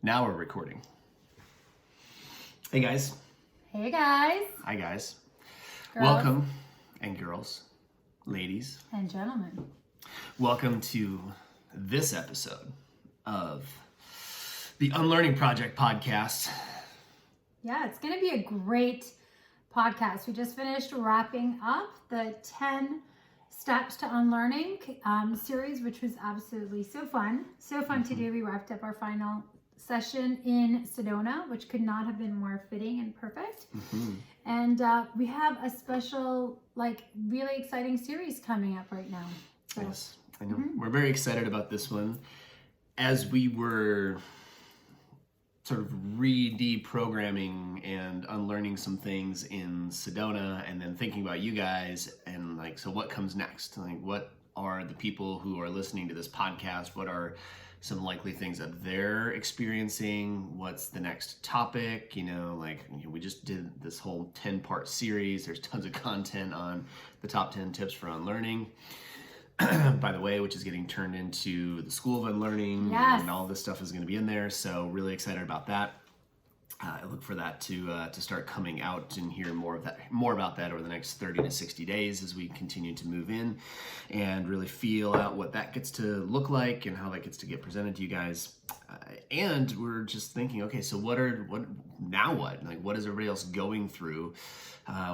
Now we're recording. Hey guys. Hey guys. Hi guys. Girls. Welcome, and girls, ladies. And gentlemen. Welcome to this episode of the Unlearning Project podcast. Yeah, it's going to be a great podcast. We just finished wrapping up the 10 Steps to Unlearning series, which was absolutely so fun. So fun to do. We wrapped up our final session in Sedona, which could not have been more fitting and perfect. And we have a special, really exciting series coming up right now. So, Yes, I know. We're very excited about this one. As we were sort of re-deprogramming and unlearning some things in Sedona, and then thinking about you guys, and so what comes next? What are the people who are listening to this podcast? What are some likely things that they're experiencing? What's the next topic? We just did this whole 10-part series. There's tons of content on the top 10 tips for unlearning, by the way, which is getting turned into the School of Unlearning. Yes. And all this stuff is going to be in there. So really excited about that. I look for that to start coming out and hear more about that over the next 30 to 60 days as we continue to move in and really feel out what that gets to look like and how that gets to get presented to you guys. And we're just thinking, okay, so what? What is everybody else going through?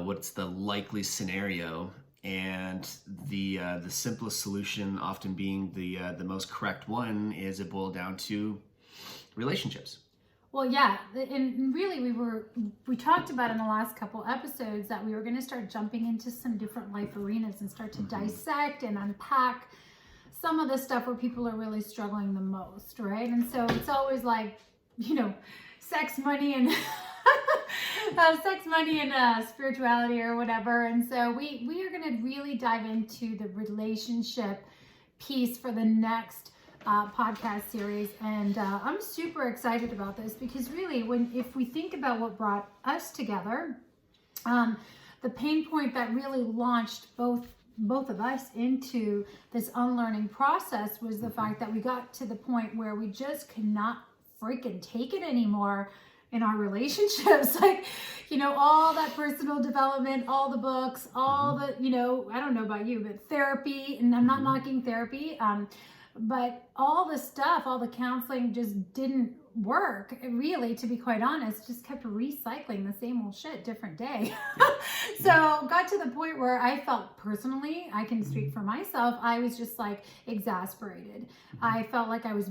What's the likely scenario? And the simplest solution, often being the most correct one, is it boiled down to relationships. well, yeah, and really we talked about in the last couple episodes that we were going to start jumping into some different life arenas and start to dissect and unpack some of the stuff where people are really struggling the most, right? And so it's always sex, money, and spirituality or whatever. And so we are going to really dive into the relationship piece for the next podcast series, and I'm super excited about this because really, if we think about what brought us together, the pain point that really launched both of us into this unlearning process was the fact that we got to the point where we just could not freaking take it anymore in our relationships. All that personal development, all the books, all the, I don't know about you, but therapy, and I'm not knocking therapy, but all the stuff, all the counseling just didn't work, really, to be quite honest. Just kept recycling the same old shit, different day. So got to the point where I felt personally, I can speak for myself, I was just exasperated. I felt like I was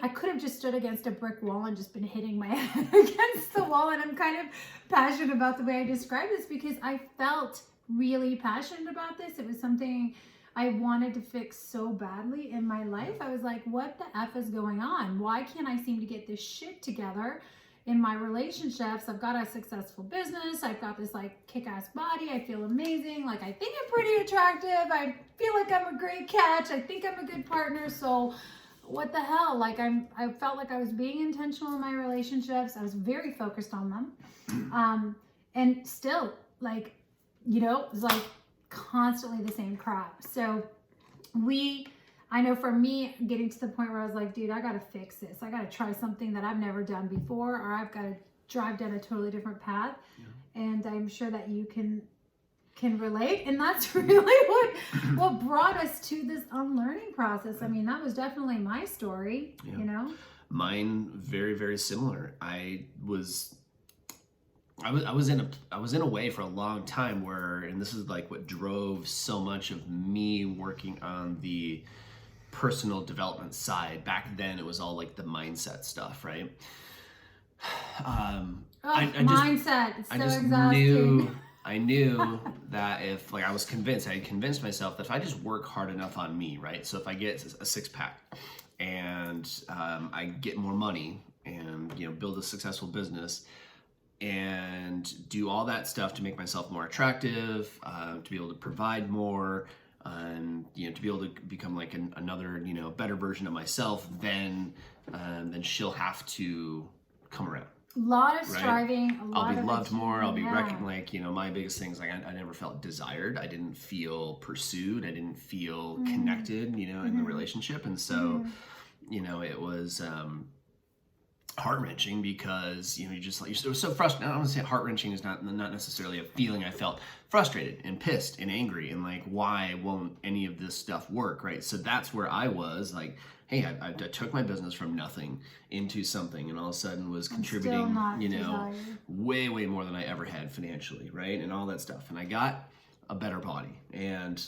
I could have just stood against a brick wall and just been hitting my head against the wall. And I'm kind of passionate about the way I describe this because I felt really passionate about this. It was something I wanted to fix so badly in my life. I was like, what the F is going on? Why can't I seem to get this shit together in my relationships? I've got a successful business. I've got this kick-ass body. I feel amazing. I think I'm pretty attractive. I feel like I'm a great catch. I think I'm a good partner. So what the hell? I felt like I was being intentional in my relationships. I was very focused on them. And still it was constantly the same crap. So I know for me, getting to the point where I was like, dude, I gotta fix this. I gotta try something that I've never done before, or I've got to drive down a totally different path. And I'm sure that you can relate. And that's really what brought us to this unlearning process. I mean, that was definitely my story, Mine, very, very similar. I was in a way for a long time where, and this is what drove so much of me working on the personal development side. Back then it was all the mindset stuff, right? Mindset. It's so exhausting. I knew that if I had convinced myself that if I just work hard enough on me, right? So if I get a six-pack and I get more money and build a successful business, and do all that stuff to make myself more attractive, to be able to provide more, and to be able to become another better version of myself, then she'll have to come around. A lot of striving. I'll be loved more. I'll be recognized. My biggest thing is I never felt desired. I didn't feel pursued. I didn't feel connected. In the relationship, and so it was. heart-wrenching because, you know, you just like, you're so frustrated. I don't want to say heart-wrenching is not necessarily a feeling. I felt frustrated and pissed and angry and like, why won't any of this stuff work, right? So that's where I was like, hey, I took my business from nothing into something, and all of a sudden was contributing, you know, way more than I ever had financially, right? And all that stuff. And I got a better body, and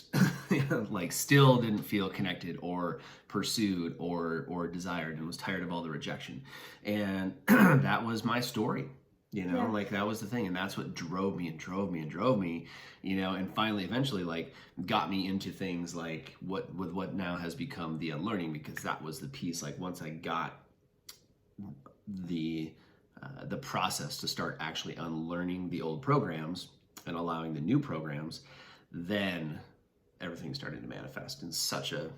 like still didn't feel connected or pursued or desired, and was tired of all the rejection. And that was my story, you know, like that was the thing. And that's what drove me, you know, and finally, eventually, like got me into things like what now has become the unlearning, because that was the piece. Like once I got the process to start actually unlearning the old programs and allowing the new programs, then everything started to manifest in such a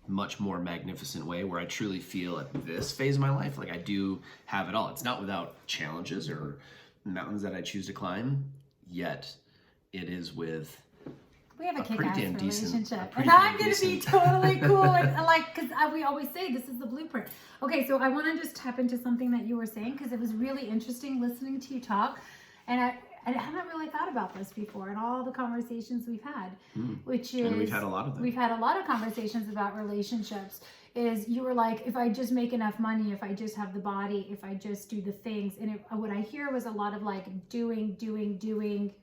much more magnificent way, where I truly feel at this phase of my life like I do have it all. It's not without challenges or mountains that I choose to climb, yet it is with we have a kick-ass relationship, and I'm going to be totally cool. And like, because we always say this is the blueprint. Okay, so I want to just tap into something that you were saying, because it was really interesting listening to you talk, and I haven't really thought about this before in all the conversations we've had, which is... And we've had a lot of them. We've had a lot of conversations about relationships. Is you were like, if I just make enough money, if I just have the body, if I just do the things. And what I hear was a lot of like doing,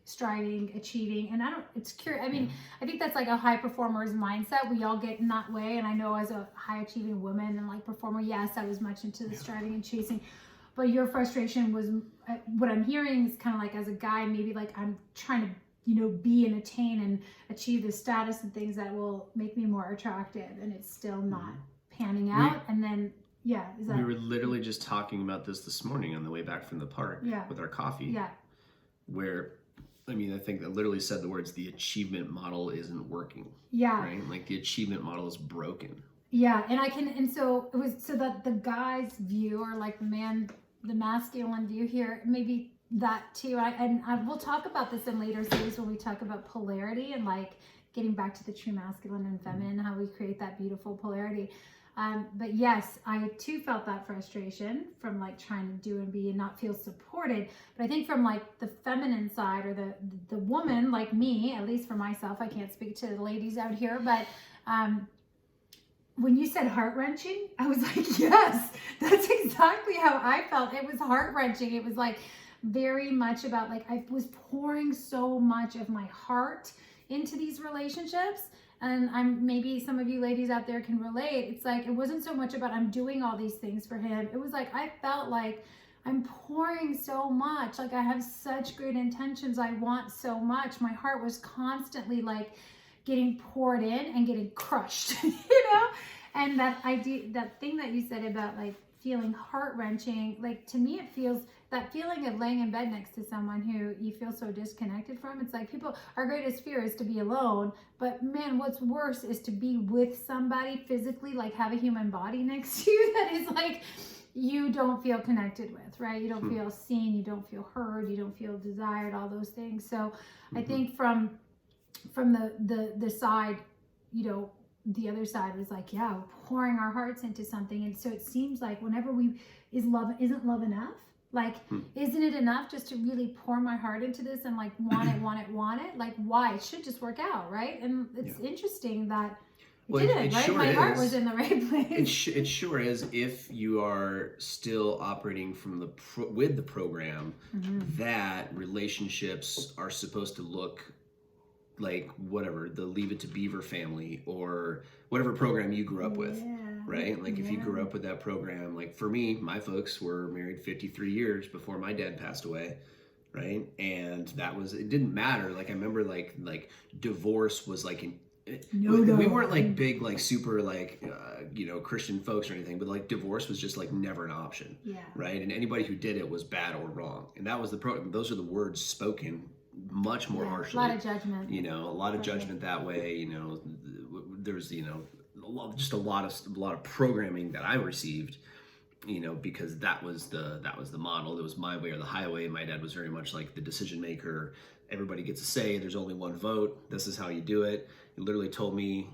striving, achieving. And it's curious. I mean, I think that's like a high performer's mindset. We all get in that way. And I know as a high achieving woman and like performer, yes, I was much into the striving and chasing. But your frustration was, what I'm hearing is kind of like as a guy, maybe like I'm trying to, you know, be and attain and achieve the status and things that will make me more attractive. And it's still not panning out. And then, we were literally just talking about this morning on the way back from the park with our coffee. Yeah. Where, I mean, I think that literally said the words, the achievement model isn't working. Yeah. Right? Like the achievement model is broken. Yeah. And so it was, so that the guy's view, or like the masculine view here, maybe that too. We'll talk about this in later series when we talk about polarity and like getting back to the true masculine and feminine, how we create that beautiful polarity. But yes, I too felt that frustration from like trying to do and be and not feel supported. But I think from like the feminine side, or the woman like me, at least for myself, I can't speak to the ladies out here, but when you said heart-wrenching, I was like, yes, that's exactly how I felt. It was heart-wrenching. It was like very much about like, I was pouring so much of my heart into these relationships. And maybe some of you ladies out there can relate. It's like, it wasn't so much about I'm doing all these things for him. It was like, I felt like I'm pouring so much. Like I have such great intentions. I want so much. My heart was constantly like getting poured in and getting crushed, you know? And that thing that you said about like feeling heart-wrenching, like to me it feels, that feeling of laying in bed next to someone who you feel so disconnected from. It's like our greatest fear is to be alone, but man, what's worse is to be with somebody physically, like have a human body next to you that is like, you don't feel connected with, right? You don't feel seen, you don't feel heard, you don't feel desired, all those things. So I think from the side, you know, the other side was like, yeah, pouring our hearts into something. And so it seems like whenever isn't love enough? Like, isn't it enough just to really pour my heart into this and like want it? Like, why? It should just work out, right? And it's interesting that it didn't, right? Sure, my heart was in the right place. It sure is, if you are still operating from with the program that relationships are supposed to look like whatever, the Leave It to Beaver family or whatever program you grew up with, right? Like if you grew up with that program, like for me, my folks were married 53 years before my dad passed away, right? And it didn't matter. Like I remember like divorce was like we weren't like big, like super like, you know, Christian folks or anything, but like divorce was just like never an option, right? And anybody who did it was bad or wrong. And that was the program. Those are the words spoken much more harshly. A lot of judgment. You know, a lot of judgment that way. You know, there's, you know, a lot of programming that I received, you know, because that was the model. It was my way or the highway. My dad was very much like the decision maker. Everybody gets a say. There's only one vote. This is how you do it. He literally told me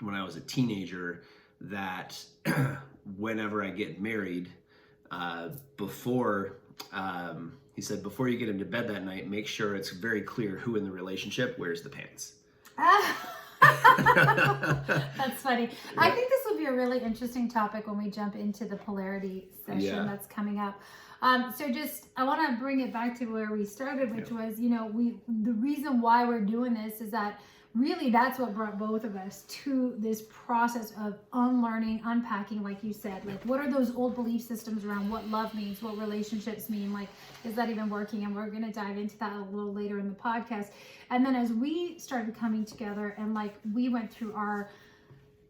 when I was a teenager that whenever I get married, before, he said, before you get into bed that night, make sure it's very clear who in the relationship wears the pants. That's funny. I think this will be a really interesting topic when we jump into the polarity session that's coming up. So just, I want to bring it back to where we started, which was, the reason why we're doing this is that really that's what brought both of us to this process of unlearning, unpacking, like you said. Like, what are those old belief systems around what love means, what relationships mean? Like, is that even working? And we're going to dive into that a little later in the podcast. And then as we started coming together and like we went through our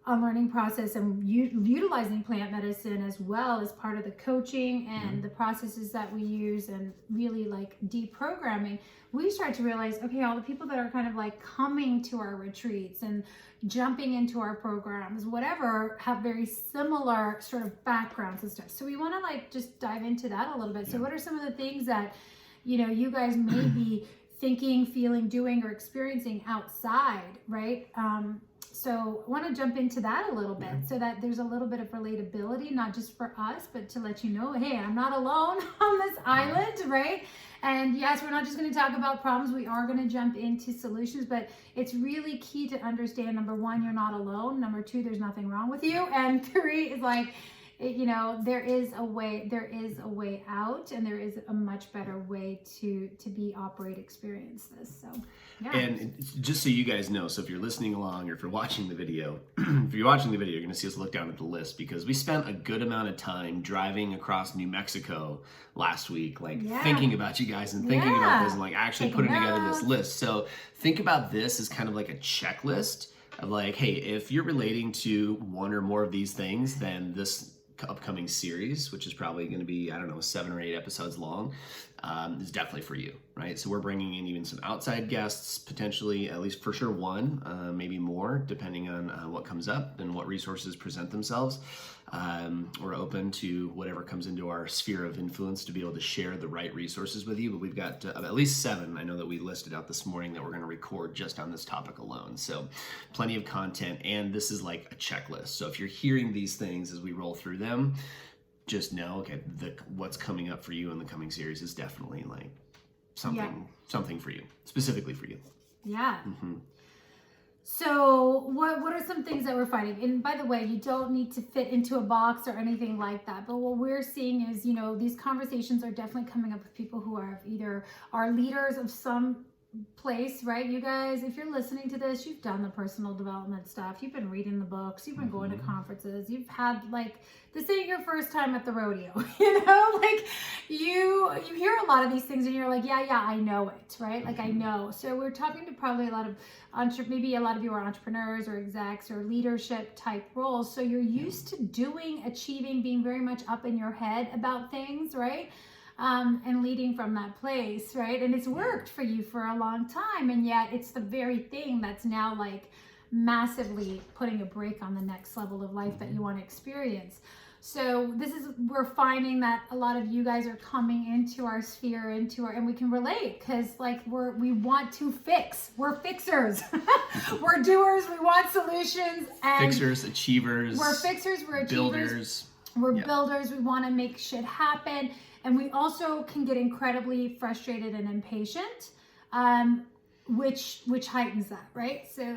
unlearning process and utilizing plant medicine as well as part of the coaching and the processes that we use and really like deprogramming, we start to realize, okay, all the people that are kind of like coming to our retreats and jumping into our programs, whatever, have very similar sort of backgrounds and stuff. So we want to like just dive into that a little bit. So what are some of the things that, you guys may be thinking, feeling, doing, or experiencing outside, right? So I want to jump into that a little bit so that there's a little bit of relatability, not just for us, but to let you know, hey, I'm not alone on this island, right? And yes, we're not just going to talk about problems. We are going to jump into solutions, but it's really key to understand, number one, you're not alone. Number two, there's nothing wrong with you. And three is like, there is a way out, and there is a much better way to experience this. So, yeah. And just so you guys know, so if you're listening along or if you're watching the video, you're going to see us look down at the list because we spent a good amount of time driving across New Mexico last week, thinking about you guys and thinking about this and like actually putting together this list. So think about this as kind of like a checklist of like, hey, if you're relating to one or more of these things, then this upcoming series, which is probably going to be, 7 or 8 episodes long, is definitely for you, right? So we're bringing in even some outside guests, potentially, at least for sure one, maybe more, depending on what comes up and what resources present themselves. We're open to whatever comes into our sphere of influence to be able to share the right resources with you, but we've got at least 7, I know that we listed out this morning that we're going to record just on this topic alone. So plenty of content, and this is like a checklist. So if you're hearing these things as we roll through them, just know, okay, what's coming up for you in the coming series is definitely like something for you, specifically for you. Yeah. Mm-hmm. So what are some things that we're finding? And by the way, you don't need to fit into a box or anything like that. But what we're seeing is, these conversations are definitely coming up with people who are either are leaders of some place, right? You guys, if you're listening to this, you've done the personal development stuff. You've been reading the books. You've been going to conferences. You've had this ain't your first time at the rodeo, you hear a lot of these things and you're like, yeah, I know it, right? Like I know. So we're talking to probably a lot of maybe a lot of you are entrepreneurs or execs or leadership type roles. So you're used to doing, achieving, being very much up in your head about things, right? And leading from that place, right? And it's worked for you for a long time, and yet it's the very thing that's now like massively putting a brake on the next level of life that you want to experience. So we're finding that a lot of you guys are coming into our sphere, and we can relate because we want to fix. We're fixers. We're doers. We want solutions. And fixers, achievers. We're fixers. We're achievers. Builders. We're builders. We want to make shit happen. And we also can get incredibly frustrated and impatient, which heightens that, right? So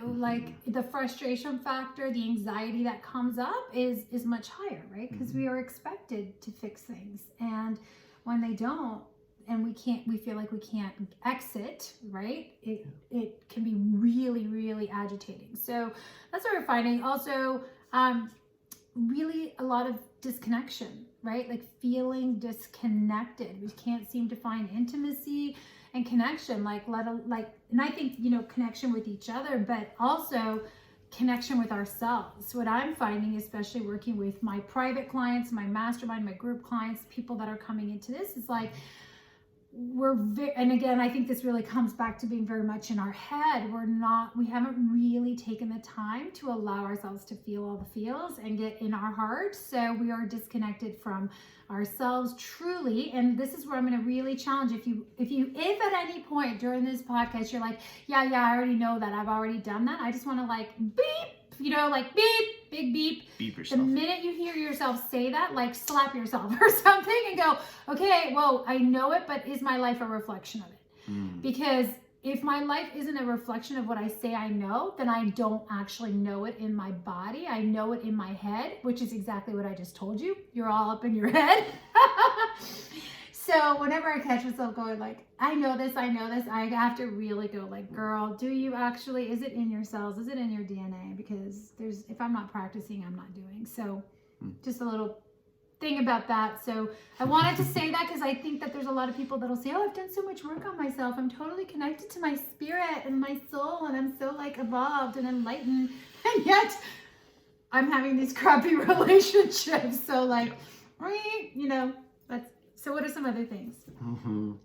the frustration factor, the anxiety that comes up is much higher, right? Because we are expected to fix things. And when they don't, and we feel like we can't exit, right? It can be really, really agitating. So that's what we're finding. Also, really a lot of disconnection, right? Like feeling disconnected. We can't seem to find intimacy and connection, and I think, connection with each other, but also connection with ourselves. What I'm finding, especially working with my private clients, my mastermind, my group clients, people that are coming into this, is like, and again, I think this really comes back to being very much in our head. We haven't really taken the time to allow ourselves to feel all the feels and get in our heart. So we are disconnected from ourselves truly. And this is where I'm going to really challenge. If at any point during this podcast, you're like, yeah, I already know that. I've already done that. I just want to beep, like beep, big beep. Beep The yourself. minute you hear yourself say that, like slap yourself or something and go, okay, well, I know it, but is my life a reflection of it? Because if my life isn't a reflection of what I say I know, then I don't actually know it in my body. I know it in my head, which is exactly what I just told you. You're all up in your head. So whenever I catch myself going like, I know this, I have to really go like, girl, do you actually, is it in your cells? Is it in your DNA? Because if I'm not practicing, I'm not doing. So just a little thing about that. So I wanted to say that because I think that there's a lot of people that'll say, oh, I've done so much work on myself. I'm totally connected to my spirit and my soul, and I'm so like evolved and enlightened. And yet I'm having these crappy relationships. So like, so what are some other things? Do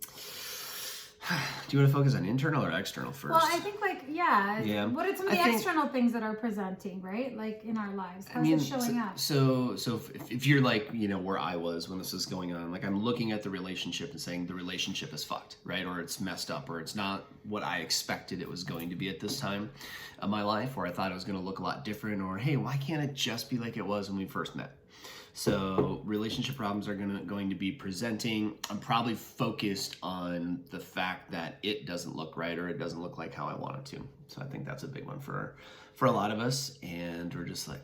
you want to focus on internal or external first? Well, I think yeah. What are some of the external things that are presenting, right? Like in our lives, how's it showing up? So if you're like, where I was when this is going on, like I'm looking at the relationship and saying the relationship is fucked, right? Or it's messed up, or it's not what I expected it was going to be at this time of my life, or I thought it was going to look a lot different, or hey, why can't it just be like it was when we first met? So relationship problems are going to be presenting. I'm probably focused on the fact that it doesn't look right, or it doesn't look like how I want it to. So I think that's a big one for a lot of us. And we're just like,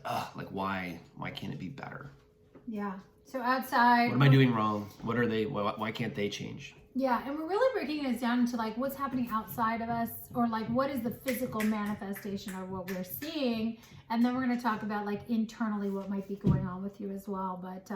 why can't it be better? Yeah. So outside. What am I doing wrong? What are they? Why can't they change? Yeah, and we're really breaking this down into like what's happening outside of us, or like what is the physical manifestation of what we're seeing, and then we're going to talk about like internally what might be going on with you as well. But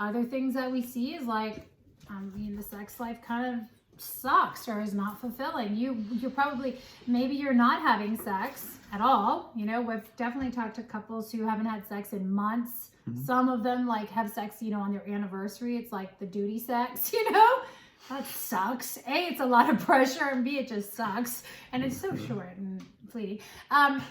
other things that we see is like, the sex life kind of sucks or is not fulfilling. You're probably, maybe you're not having sex at all. We've definitely talked to couples who haven't had sex in months. Some of them like have sex, on their anniversary. It's like the duty sex, That sucks. A, it's a lot of pressure, and B, it just sucks. And it's so short and fleeting.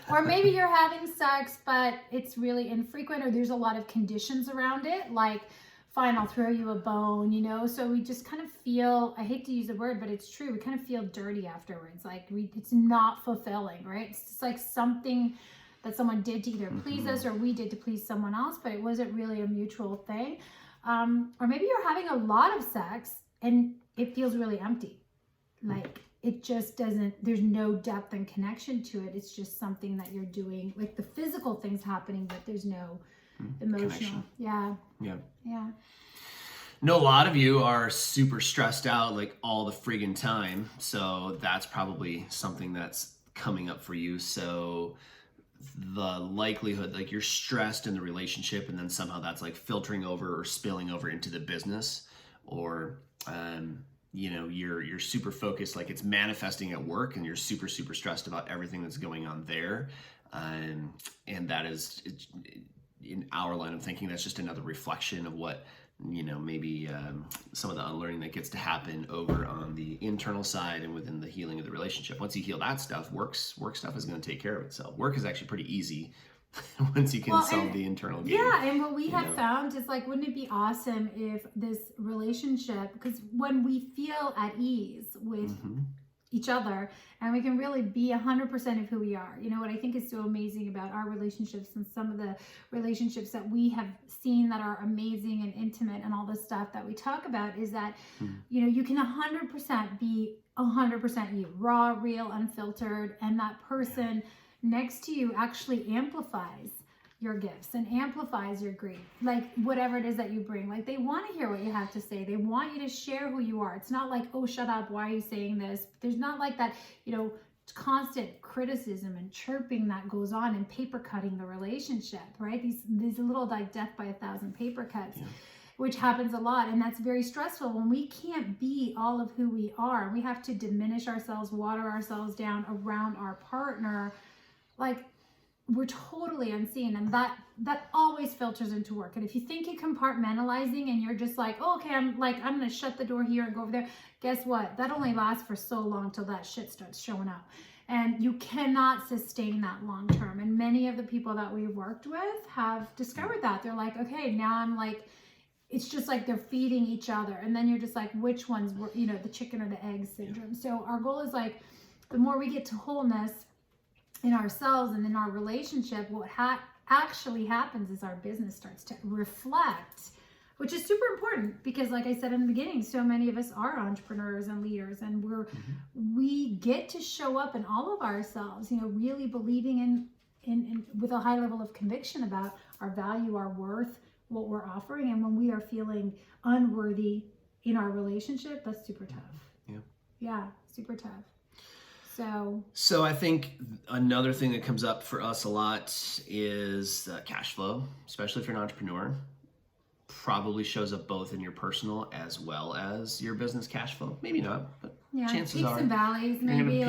Or maybe you're having sex, but it's really infrequent, or there's a lot of conditions around it, like, fine, I'll throw you a bone, So we just kind of feel, I hate to use the word, but it's true. We kind of feel dirty afterwards. Like, it's not fulfilling, right? It's just like something that someone did to either please us or we did to please someone else, but it wasn't really a mutual thing. Or maybe you're having a lot of sex and it feels really empty. Like it just doesn't, there's no depth and connection to it. It's just something that you're doing, like the physical things happening, but there's no emotional. Connection. Yeah. No, a lot of you are super stressed out like all the friggin' time. So that's probably something that's coming up for you. So the likelihood, like you're stressed in the relationship and then somehow that's like filtering over or spilling over into the business, or you're super focused, like it's manifesting at work and you're super stressed about everything that's going on there, and that is, in our line of thinking, that's just another reflection of what maybe some of the unlearning that gets to happen over on the internal side and within the healing of the relationship. Once you heal that stuff, work stuff is going to take care of itself. Work is actually pretty easy once you can solve the internal game. Yeah, and what we have found is like, wouldn't it be awesome if this relationship, because when we feel at ease with each other and we can really be 100% of who we are. What I think is so amazing about our relationships and some of the relationships that we have seen that are amazing and intimate and all this stuff that we talk about is that, you can 100% be 100% you, raw, real, unfiltered, and that person next to you actually amplifies your gifts and amplifies your grief, like whatever it is that you bring. Like they want to hear what you have to say. They want you to share who you are. It's not like, oh, shut up, why are you saying this? There's not like that, constant criticism and chirping that goes on and paper cutting the relationship, right? These little like death by 1,000 paper cuts. Which happens a lot, and that's very stressful when we can't be all of who we are. We have to diminish ourselves, water ourselves down around our partner. Like we're totally unseen, and that always filters into work. And if you think you're compartmentalizing and you're just like, oh, okay, I'm going to shut the door here and go over there, guess what? That only lasts for so long till that shit starts showing up. And you cannot sustain that long term. And many of the people that we've worked with have discovered that. They're like, okay, now I'm like, it's just like they're feeding each other. And then you're just like, which ones were, the chicken or the egg syndrome. So our goal is like, the more we get to wholeness, in ourselves and in our relationship, what actually happens is our business starts to reflect, which is super important because, like I said in the beginning, so many of us are entrepreneurs and leaders, and we get to show up in all of ourselves, really believing in with a high level of conviction about our value, our worth, what we're offering. And when we are feeling unworthy in our relationship, that's super tough. Yeah, super tough. So I think another thing that comes up for us a lot is cash flow, especially if you're an entrepreneur. Probably shows up both in your personal as well as your business cash flow. Maybe not, but chances peaks are. And valleys, maybe.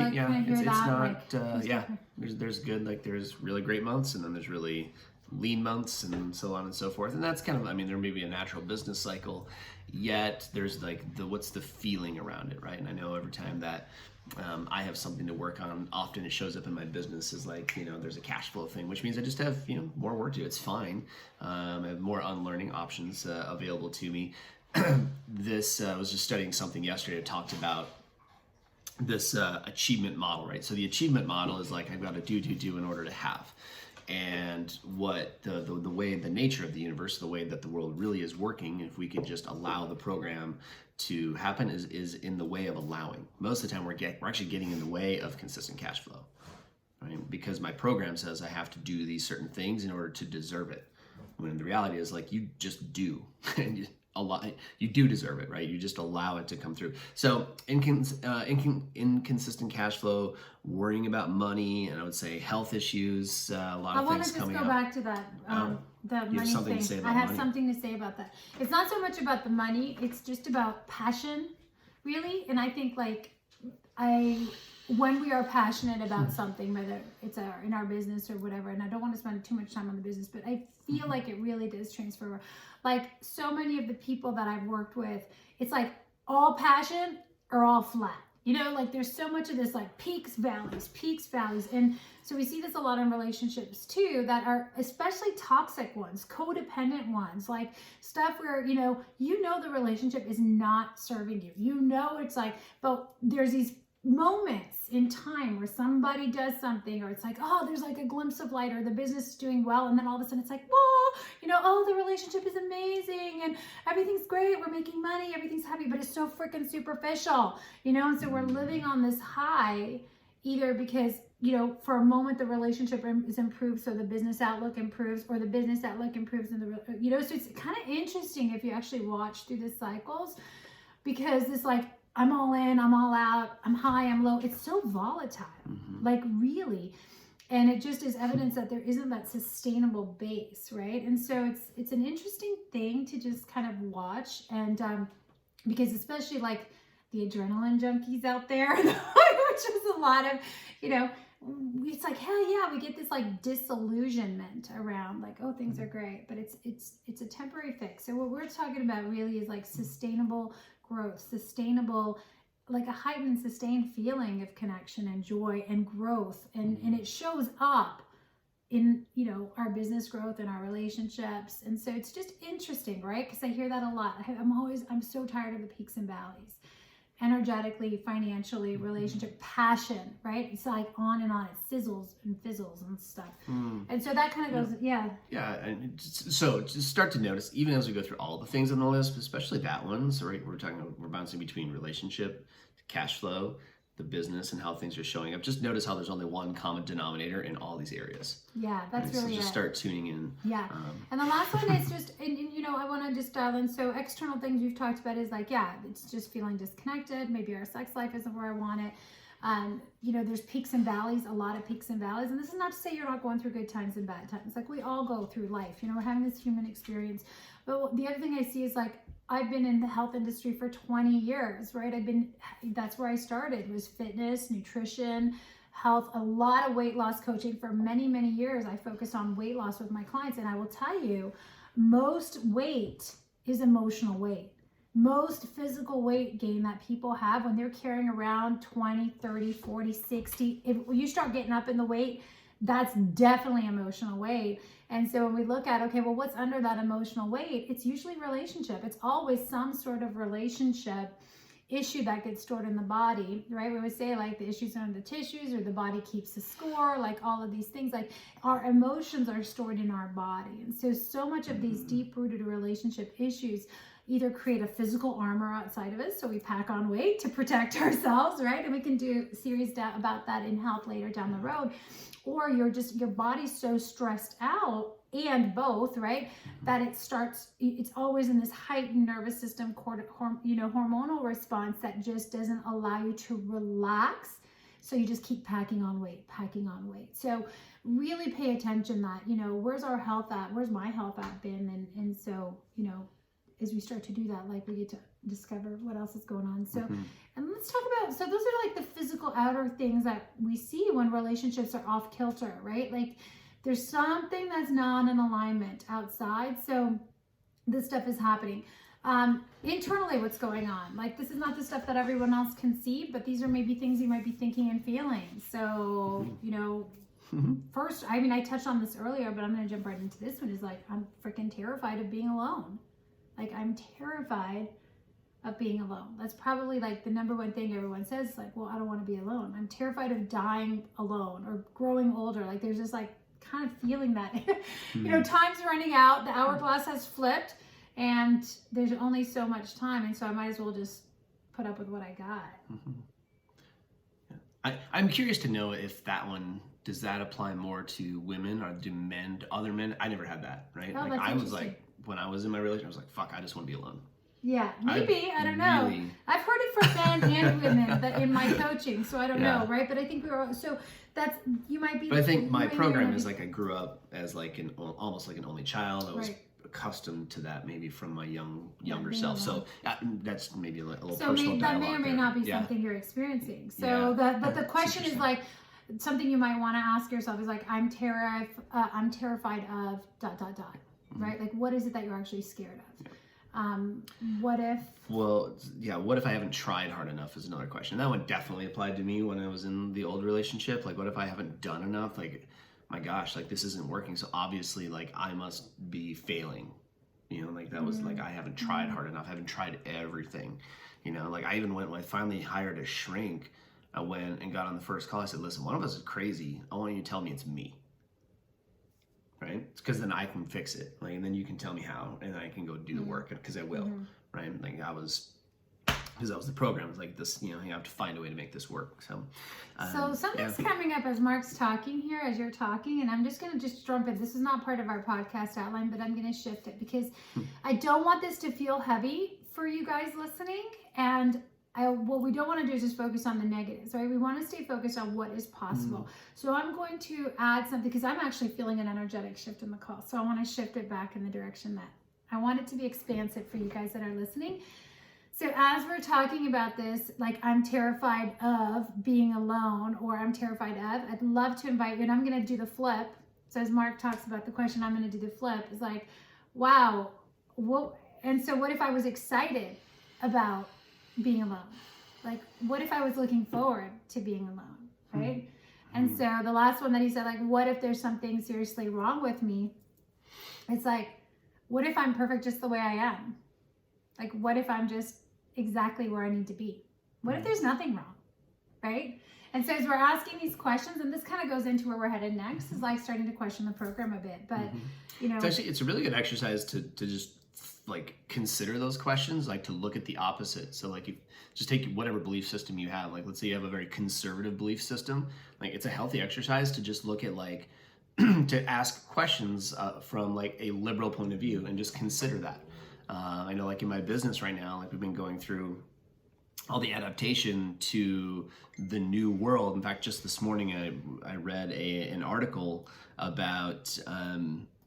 There's good, like there's really great months, and then there's really lean months, and so on and so forth. And that's kind of, there may be a natural business cycle, yet there's like what's the feeling around it, right? And I know every time that I have something to work on, often it shows up in my business as like, there's a cash flow thing, which means I just have, more work to do. It's fine. I have more unlearning options available to me. I was just studying something yesterday that talked about this achievement model, right? So the achievement model is like, I've got to do in order to have. And what the way, the nature of the universe, the way that the world really is working, if we could just allow the program to happen, is in the way of allowing. Most of the time we're actually getting in the way of consistent cash flow, right? Because my program says I have to do these certain things in order to deserve it. When the reality is like, you just do. And you do deserve it, right? You just allow it to come through. So inconsistent cash flow, worrying about money, and I would say health issues, a lot of things coming up. I want to just go back to that money thing. I have something to say about that. It's not so much about the money, it's just about passion, really. And I think when we are passionate about something, whether it's in our business or whatever, and I don't want to spend too much time on the business, but I feel like it really does transfer over. Like so many of the people that I've worked with, it's like all passion or all flat. Like there's so much of this like peaks, valleys. And so we see this a lot in relationships too, that are especially toxic ones, codependent ones, like stuff where, the relationship is not serving you. It's like, but there's these moments in time where somebody does something, or it's like, oh, there's like a glimpse of light, or the business is doing well, and then all of a sudden it's like, whoa, oh, the relationship is amazing and everything's great, we're making money, everything's happy, but it's so freaking superficial, and so we're living on this high, either because for a moment the relationship is improved, so the business outlook improves, or the business outlook improves, and so it's kind of interesting if you actually watch through the cycles, because it's like, I'm all in, I'm all out, I'm high, I'm low. It's so volatile, like really. And it just is evidence that there isn't that sustainable base, right? And so it's an interesting thing to just kind of watch. And because especially like the adrenaline junkies out there, which is a lot of, it's like, hell yeah, we get this like disillusionment around like, oh, things are great, but it's a temporary fix. So what we're talking about really is like sustainable growth, sustainable, like a heightened, sustained feeling of connection and joy and growth. And it shows up in, our business growth and our relationships. And so it's just interesting, right? Because I hear that a lot. I'm so tired of the peaks and valleys. Energetically, financially, relationship, passion, right? It's like on and on. It sizzles and fizzles and stuff. And so that kind of goes, yeah. And so just start to notice, even as we go through all the things on the list, especially that one. So right, we're bouncing between relationship, cash flow, the business, and how things are showing up. Just notice how there's only one common denominator in all these areas. Yeah, that's really so just start tuning in. Yeah. And the last one is just, and I want to just dial in. So external things you've talked about is like, it's just feeling disconnected. Maybe our sex life isn't where I want it. There's peaks and valleys, a lot of peaks and valleys. And this is not to say you're not going through good times and bad times. Like we all go through life, we're having this human experience. But the other thing I see is like, I've been in the health industry for 20 years, right? That's where I started, was fitness, nutrition, health, a lot of weight loss coaching for many, many years. I focused on weight loss with my clients. And I will tell you, most weight is emotional weight. Most physical weight gain that people have when they're carrying around 20, 30, 40, 60, if you start getting up in the weight, that's definitely emotional weight. And so when we look at, okay, well, what's under that emotional weight? It's usually relationship. It's always some sort of relationship issue that gets stored in the body, right? We would say like the issues are in the tissues, or the body keeps a score, like all of these things. Like our emotions are stored in our body. And so much of these deep-rooted relationship issues either create a physical armor outside of us, so we pack on weight to protect ourselves, right? And we can do a series about that in health later down the road. Or your body's so stressed out, and both, right, that it's always in this heightened nervous system, hormonal response that just doesn't allow you to relax. So you just keep packing on weight. So really pay attention that, where's our health at? Where's my health at been? And so, as we start to do that, like we get to discover what else is going on. So, and let's talk about, so those are like the physical outer things that we see when relationships are off kilter, right? Like there's something that's not in alignment outside. So this stuff is happening. Internally, what's going on? Like this is not the stuff that everyone else can see, but these are maybe things you might be thinking and feeling. So, first, I touched on this earlier, but I'm going to jump right into this one, is like, I'm freaking terrified of being alone. Like I'm terrified of being alone. That's probably like the number one thing everyone says, like, well, I don't want to be alone. I'm terrified of dying alone or growing older. Like there's this like kind of feeling that, time's running out, the hourglass has flipped, and there's only so much time. And so I might as well just put up with what I got. I'm curious to know if that one, does that apply more to women, or do other men? I never had that, right? Oh, like I was like, when I was in my relationship, I was like, fuck, I just want to be alone. Yeah, maybe. I don't know. Really... I've heard it from men and women that in my coaching, so I don't know, right? But I think that's, you might be. But I think my program is like, I grew up as like almost like an only child. I was accustomed to that maybe from my younger self. So that's maybe a little personal dialogue. That may or may not be something you're experiencing. So but the question is like, something you might want to ask yourself is like, I'm terrified of ... right? Like, what is it that you're actually scared of? What if? Well, yeah, what if I haven't tried hard enough is another question. That one definitely applied to me when I was in the old relationship. Like, what if I haven't done enough? Like, my gosh, like this isn't working. So obviously, like I must be failing. Like that was like, I haven't tried hard enough. I haven't tried everything. Like I even when I finally hired a shrink, I went and got on the first call. I said, listen, one of us is crazy. I want you to tell me it's me. Right? It's because then I can fix it. Like, and then you can tell me how, and I can go do the work, because I will. Right? Like because that was the program. It's like this, you have to find a way to make this work. So something's coming up as Mark's talking here, as you're talking, and I'm just going to jump in. This is not part of our podcast outline, but I'm going to shift it because I don't want this to feel heavy for you guys listening. And what we don't want to do is just focus on the negatives, right? We want to stay focused on what is possible. So I'm going to add something, because I'm actually feeling an energetic shift in the call. So I want to shift it back in the direction that I want it to be expansive for you guys that are listening. So as we're talking about this, like I'm terrified of being alone, or I'm terrified of, I'd love to invite you, and I'm going to do the flip. So as Mark talks about the question, I'm going to do the flip. It's like, wow, and so what if I was excited about being alone? Like, what if I was looking forward to being alone, right? And so the last one that he said, like, what if there's something seriously wrong with me? It's like, what if I'm perfect just the way I am? Like, what if I'm just exactly where I need to be? What if there's nothing wrong, right? And so as we're asking these questions, and this kind of goes into where we're headed next, is like starting to question the program a bit. But, it's a really good exercise to just like consider those questions, like to look at the opposite. So like, you just take whatever belief system you have. Like, let's say you have a very conservative belief system. Like, it's a healthy exercise to just look at like, to ask questions from like a liberal point of view, and just consider that. I know like in my business right now, like we've been going through all the adaptation to the new world. In fact, just this morning, I read an article about,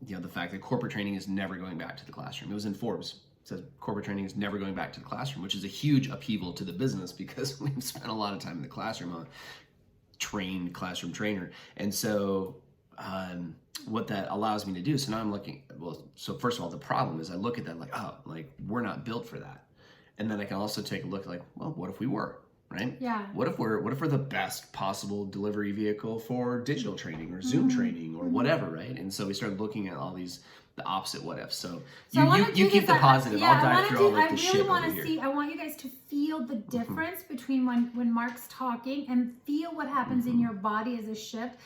the fact that corporate training is never going back to the classroom. It was in Forbes. It says corporate training is never going back to the classroom, which is a huge upheaval to the business, because we've spent a lot of time in the classroom on trained classroom trainer. And so what that allows me to do, so now I'm looking, so first of all, the problem is I look at that like, oh, like we're not built for that. And then I can also take a look like, well, what if we were? right? Yeah. What if we're the best possible delivery vehicle for digital training or Zoom training or whatever, right? And so we started looking at all these the opposite what ifs. So you keep the positive. I'll dive through all like the shit over here. I want you guys to feel the difference between when Mark's talking and feel what happens in your body as a shift.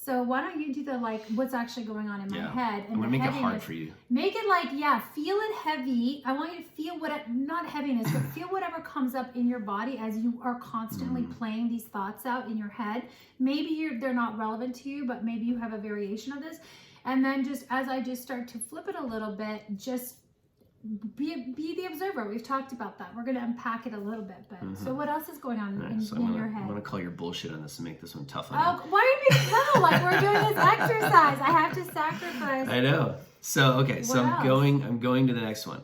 So why don't you do the like what's actually going on in my head? And I'm gonna make it hard for you. Make it like, feel it heavy. I want you to feel not heaviness, but feel whatever comes up in your body as you are constantly playing these thoughts out in your head. Maybe they're not relevant to you, but maybe you have a variation of this. And then just as I just start to flip it a little bit, just be the observer. We've talked about that. We're going to unpack it a little bit. But so what else is going on in your head? I'm going to call your bullshit on this and make this one tough on you. Why are you being no? Like we're doing this exercise. I have to sacrifice. I know. So okay, so I'm going to the next one.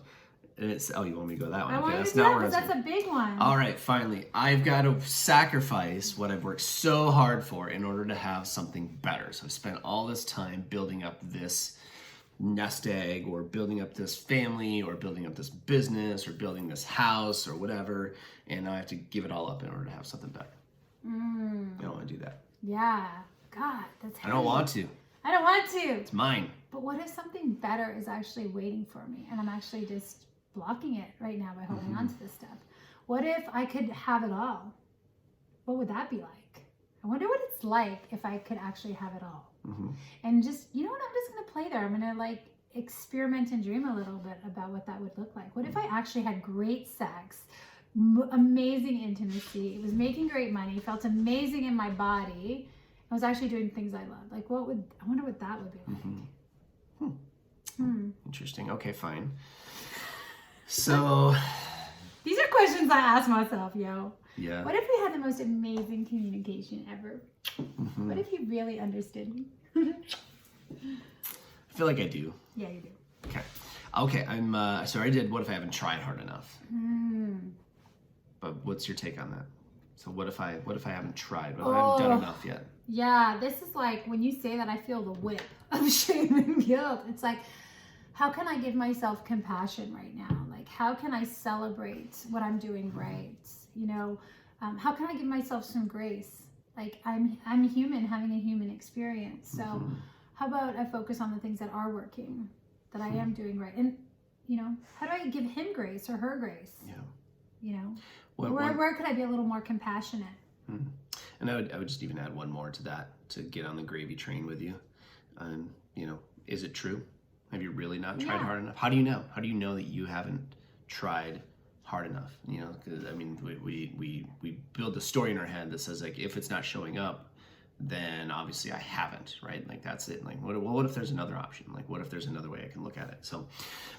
And it's you want me to go that one? I want you that's to do not that where because that's a big one. All right, finally, I've got to sacrifice what I've worked so hard for in order to have something better. So I've spent all this time building up this nest egg, or building up this family, or building up this business, or building this house, or whatever, and now I have to give it all up in order to have something better. I don't want to do that. Yeah, God, that's heavy. I don't want to. I don't want to. It's mine. But what if something better is actually waiting for me, and I'm actually just blocking it right now by holding on to this stuff? What if I could have it all? What would that be like? I wonder what it's like if I could actually have it all. And just, you know what, I'm just going to play there. I'm going to like experiment and dream a little bit about what that would look like. What if I actually had great sex, amazing intimacy, was making great money, felt amazing in my body, I was actually doing things I love? Like I wonder what that would be like. Interesting. Okay, fine. So these are questions I ask myself, yo. Yeah. What if we had the most amazing communication ever? What if you really understood me? I feel like I do. Yeah, you do. Okay. I'm so I did what if I haven't tried hard enough? But what's your take on that? So what if I haven't tried? What if I haven't done enough yet? Yeah, this is like when you say that, I feel the whip of shame and guilt. It's like, how can I give myself compassion right now? Like, how can I celebrate what I'm doing right? You know, how can I give myself some grace? Like, I'm human having a human experience. So how about I focus on the things that are working, that I am doing right? And, you know, how do I give him grace or her grace? Yeah. You know, where could I be a little more compassionate? And I would just even add one more to that, to get on the gravy train with you. And, you know, is it true? Have you really not tried hard enough? How do you know? How do you know that you haven't tried hard enough? You know, because I mean, we build a story in our head that says, like, if it's not showing up, then obviously I haven't, right? Like, that's it. Like, what if there's another option? Like, what if there's another way I can look at it? So,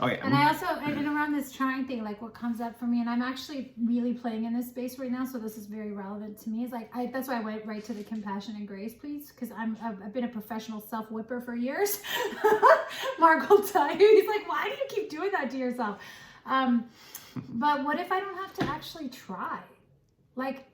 okay. And I also, and around this trying thing, like what comes up for me, and I'm actually really playing in this space right now, so this is very relevant to me, is like, that's why I went right to the compassion and grace, please, because I've been a professional self-whipper for years. Mark will tell you, he's like, why do you keep doing that to yourself? But what if I don't have to actually try? Like,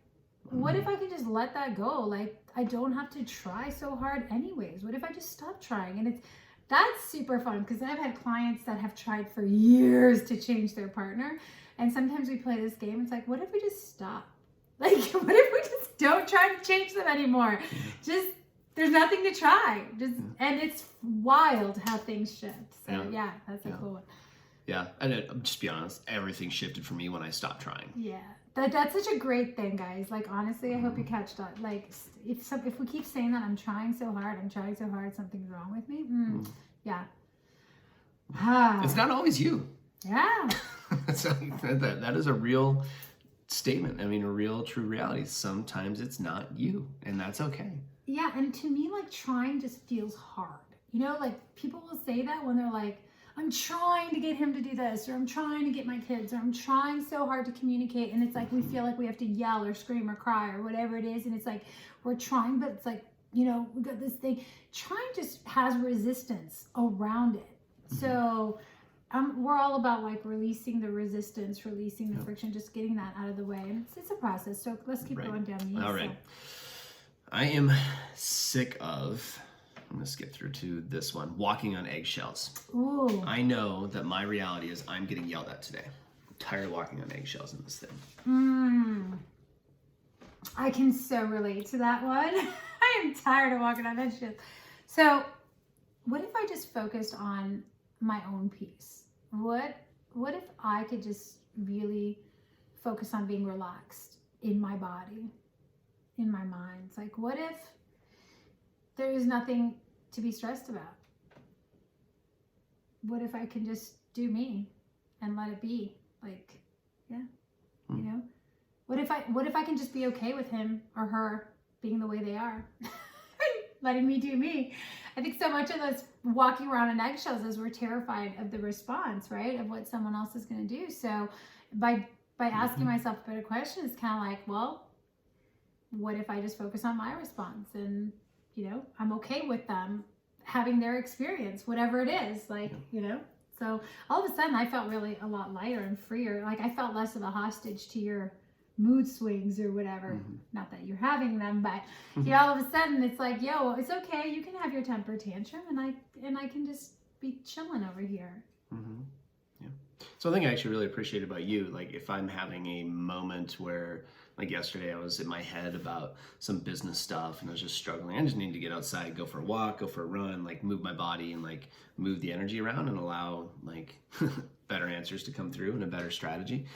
what if I can just let that go? Like, I don't have to try so hard anyways. What if I just stop trying? And that's super fun, because I've had clients that have tried for years to change their partner. And sometimes we play this game. It's like, what if we just stop? Like, what if we just don't try to change them anymore? Just, there's nothing to try. Just, and it's wild how things shift. So yeah, that's a cool one. Yeah, and just be honest, everything shifted for me when I stopped trying. Yeah. That's such a great thing, guys. Like, honestly, I hope you catch that. Like, if we keep saying that I'm trying so hard, something's wrong with me. Yeah. It's not always you. Yeah. That is a real statement. I mean, a real, true reality. Sometimes it's not you, and that's okay. Yeah, and to me, like, trying just feels hard. You know, like, people will say that when they're like, I'm trying to get him to do this, or I'm trying to get my kids, or I'm trying so hard to communicate. And it's like, we feel like we have to yell or scream or cry or whatever it is. And it's like, we're trying, but it's like, you know, we got this thing. Trying just has resistance around it. So we're all about like releasing the resistance, releasing the friction, just getting that out of the way. And it's a process. So let's keep going down these. All right. I am sick of... I'm going to skip through to this one. Walking on eggshells. Ooh. I know that my reality is I'm getting yelled at today. I'm tired of walking on eggshells in this thing. I can so relate to that one. I am tired of walking on eggshells. So, what if I just focused on my own peace? What if I could just really focus on being relaxed in my body, in my mind? It's like, what if there is nothing to be stressed about? What if I can just do me and let it be? Like, yeah, you know? What if I can just be okay with him or her being the way they are? Letting me do me. I think so much of us walking around in eggshells is we're terrified of the response, right? Of what someone else is going to do. So by asking myself a better question, it's kind of like, well, what if I just focus on my response and, you know, I'm okay with them having their experience, whatever it is, like, you know? So all of a sudden I felt really a lot lighter and freer. Like I felt less of a hostage to your mood swings or whatever. Not that you're having them, but you know, all of a sudden it's like, yo, it's okay. You can have your temper tantrum and I can just be chilling over here. Yeah. So the thing I actually really appreciate about you, like if I'm having a moment where, like yesterday, I was in my head about some business stuff and I was just struggling. I just need to get outside, go for a walk, go for a run, like move my body and like move the energy around and allow like better answers to come through and a better strategy.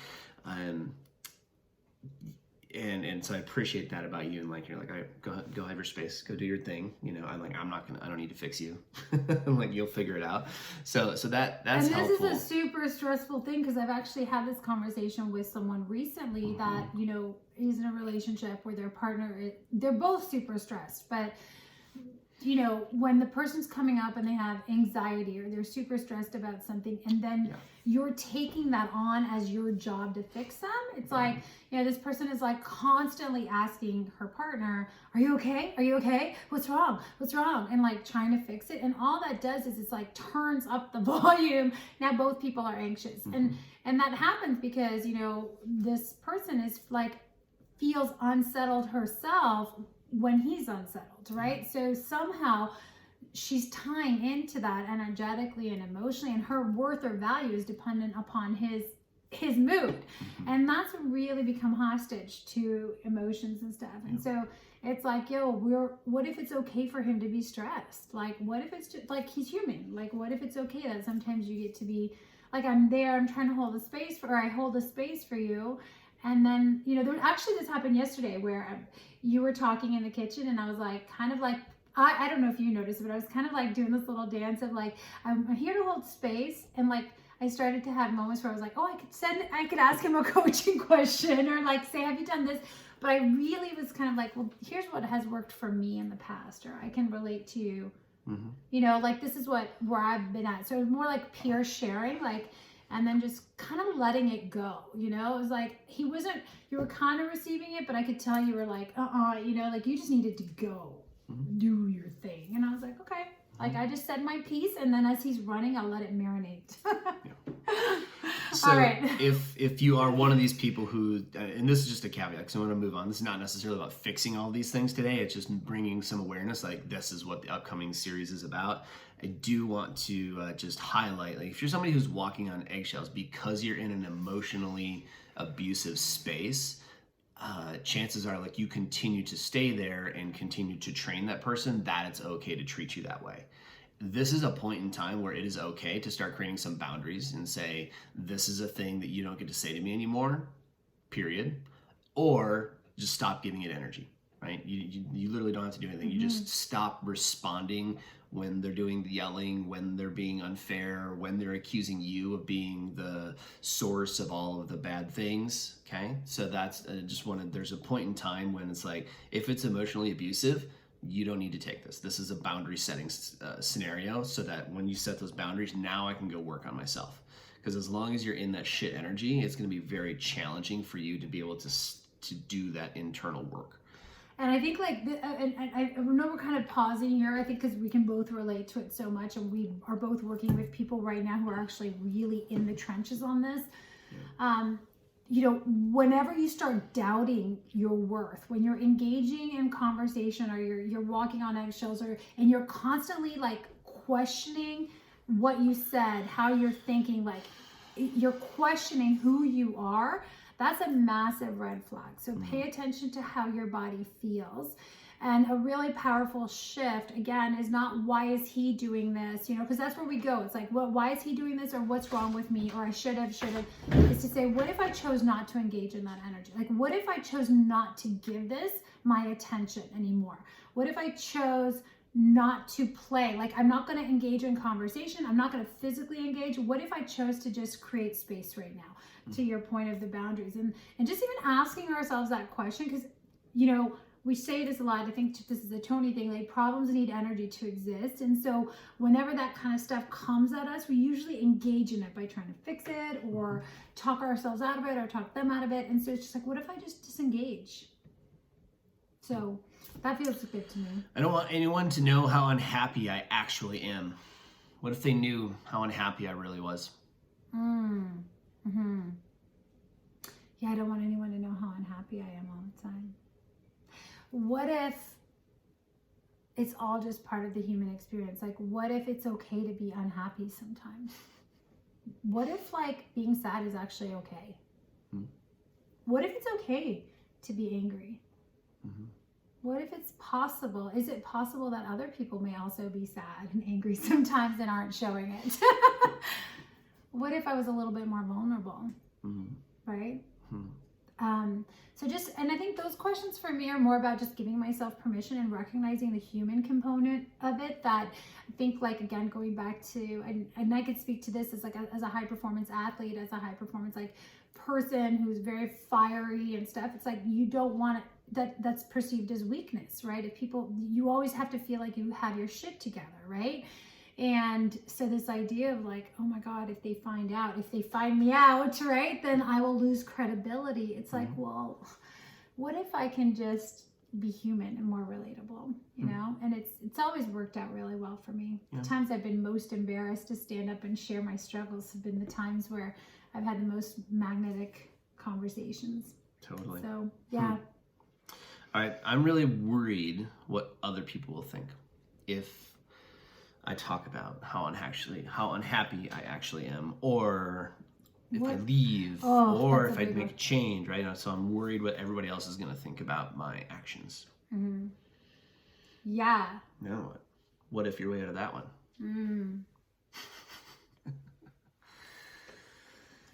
And so I appreciate that about you. And like, you're like, all right, go have your space, go do your thing. You know, I'm like, I don't need to fix you. I'm like, you'll figure it out. So that's and this helpful. is a super stressful thing because I've actually had this conversation with someone recently that, you know, is in a relationship where their partner, they're both super stressed, but you know, when the person's coming up and they have anxiety or they're super stressed about something and then you're taking that on as your job to fix them, it's like, you know, this person is like constantly asking her partner, are you okay? Are you okay? What's wrong? What's wrong? And like trying to fix it. And all that does is it's like turns up the volume. Now both people are anxious. And that happens because, you know, this person is like, feels unsettled herself when he's unsettled, right? So somehow she's tying into that energetically and emotionally, and her worth or value is dependent upon his mood. And that's really become hostage to emotions and stuff. And so it's like, yo, what if it's okay for him to be stressed? Like, what if it's just like, he's human? Like, what if it's okay that sometimes you get to be like, I'm there, I'm trying to hold a space I hold a space for you. And then, you know, this happened yesterday where you were talking in the kitchen and I was like, kind of like, I don't know if you noticed, but I was kind of like doing this little dance of like, I'm here to hold space. And like, I started to have moments where I was like, oh, I could ask him a coaching question or like say, have you done this? But I really was kind of like, well, here's what has worked for me in the past, or I can relate to you, you know, like this is where I've been at. So it was more like peer sharing, like, and then just kind of letting it go, you know? It was like, you were kind of receiving it, but I could tell you were like, you know, like you just needed to go do your thing. And I was like, okay. Like I just said my piece, and then as he's running, I'll let it marinate. So all right. if you are one of these people who, and this is just a caveat because I want to move on. This is not necessarily about fixing all these things today. It's just bringing some awareness. Like this is what the upcoming series is about. I do want to just highlight, like if you're somebody who's walking on eggshells because you're in an emotionally abusive space, chances are like you continue to stay there and continue to train that person, that it's okay to treat you that way. This is a point in time where it is okay to start creating some boundaries and say, this is a thing that you don't get to say to me anymore, period. Or just stop giving it energy, right? You literally don't have to do anything. You just stop responding when they're doing the yelling, when they're being unfair, when they're accusing you of being the source of all of the bad things, okay? So that's there's a point in time when it's like, if it's emotionally abusive, you don't need to take this. This is a boundary setting scenario so that when you set those boundaries, now I can go work on myself. Because as long as you're in that shit energy, it's going to be very challenging for you to be able to do that internal work. And I think like, and I know we're kind of pausing here, I think because we can both relate to it so much, and we are both working with people right now who are actually really in the trenches on this. You know, whenever you start doubting your worth, when you're engaging in conversation or you're walking on eggshells, and you're constantly like questioning what you said, how you're thinking, like you're questioning who you are, that's a massive red flag. So pay attention to how your body feels. And a really powerful shift, again, is not why is he doing this, because that's where we go. It's like, well, why is he doing this, or what's wrong with me, or I should have, is to say, what if I chose not to engage in that energy? Like, what if I chose not to give this my attention anymore? What if I chose not to play? Like, I'm not going to engage in conversation. I'm not going to physically engage. What if I chose to just create space right now, to your point of the boundaries? And just even asking ourselves that question, because, we say this a lot. I think this is a Tony thing, like problems need energy to exist. And so whenever that kind of stuff comes at us, we usually engage in it by trying to fix it or talk ourselves out of it or talk them out of it. And so it's just like, what if I just disengage? So that feels good to me. I don't want anyone to know how unhappy I actually am. What if they knew how unhappy I really was? Yeah, I don't want anyone to know how unhappy I am all the time. What if it's all just part of the human experience? Like, what if it's okay to be unhappy sometimes? What if, like, being sad is actually okay? What if it's okay to be angry? What if it's possible? Is it possible that other people may also be sad and angry sometimes and aren't showing it? What if I was a little bit more vulnerable? Right? And I think those questions for me are more about just giving myself permission and recognizing the human component of it, that I think, like, again, going back to, and I could speak to this as like as a high performance athlete, as a high performance like person who's very fiery and stuff. It's like, you don't want it, that's perceived as weakness, right? If people, you always have to feel like you have your shit together, right? And so this idea of like, oh my God, if they find me out, right, then I will lose credibility. It's like, well, what if I can just be human and more relatable, And it's always worked out really well for me. The times I've been most embarrassed to stand up and share my struggles have been the times where I've had the most magnetic conversations. Totally. So, yeah. All right. I'm really worried what other people will think if I talk about how unhappy I actually am, or if I leave, or if I make a change, right? So I'm worried what everybody else is going to think about my actions. Yeah. No. What if you're way out of that one?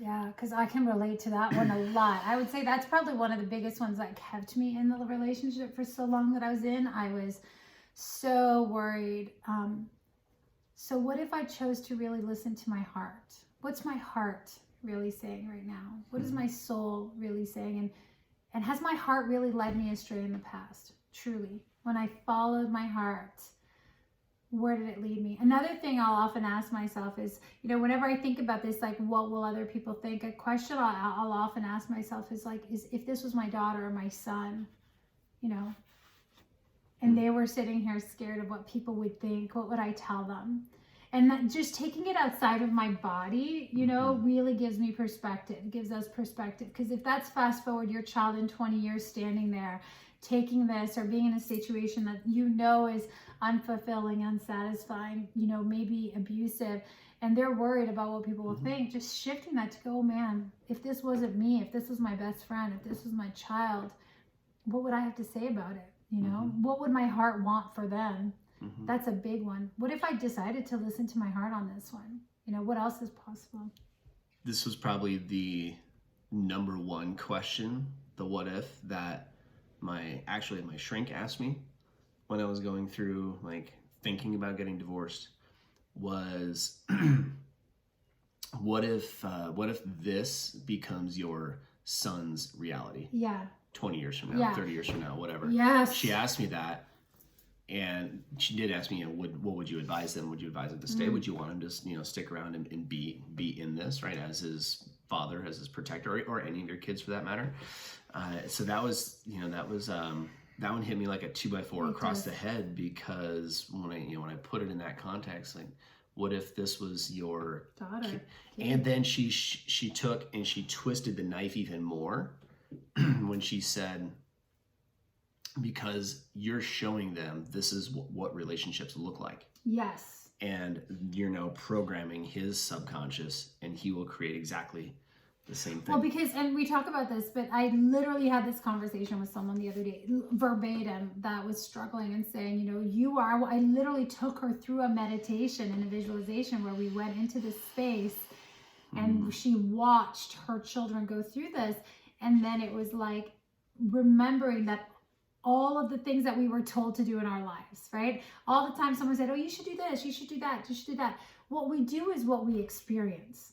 Yeah, because I can relate to that one a lot. I would say that's probably one of the biggest ones that kept me in the relationship for so long that I was in. I was so worried. So what if I chose to really listen to my heart? What's my heart really saying right now? What is my soul really saying? And has my heart really led me astray in the past? Truly. When I followed my heart, where did it lead me? Another thing I'll often ask myself is, whenever I think about this, like, what will other people think? A question I'll often ask myself is like, if this was my daughter or my son, and they were sitting here scared of what people would think, what would I tell them? And that just taking it outside of my body, really gives me perspective, gives us perspective. Because if that's fast forward your child in 20 years standing there, taking this or being in a situation that is unfulfilling, unsatisfying, maybe abusive, and they're worried about what people will think, just shifting that to go, man, if this wasn't me, if this was my best friend, if this was my child, what would I have to say about it? What would my heart want for them? That's a big one. What if I decided to listen to my heart on this one? What else is possible? This was probably the number one question, the what if, that my shrink asked me when I was going through, like, thinking about getting divorced, was what if this becomes your son's reality? Yeah. 20 years from now, 30 years from now, whatever. Yes. She asked me that, and she did ask me, what would you advise them? Would you advise them to stay? Would you want him to, stick around and be in this, right, as his father, as his protector, or any of your kids for that matter? So that was, that one hit me like a 2x4 across the head, because when I put it in that context, like, what if this was your daughter? Kid? And then she took and she twisted the knife even more when she said, because you're showing them this is what relationships look like. Yes. And you're now programming his subconscious, and he will create exactly the same thing. Well, because, and we talk about this, but I literally had this conversation with someone the other day, verbatim, that was struggling and saying, I literally took her through a meditation and a visualization where we went into this space and she watched her children go through this. And then it was like remembering that all of the things that we were told to do in our lives, right? All the time someone said, oh, you should do this, you should do that, you should do that. What we do is what we experience,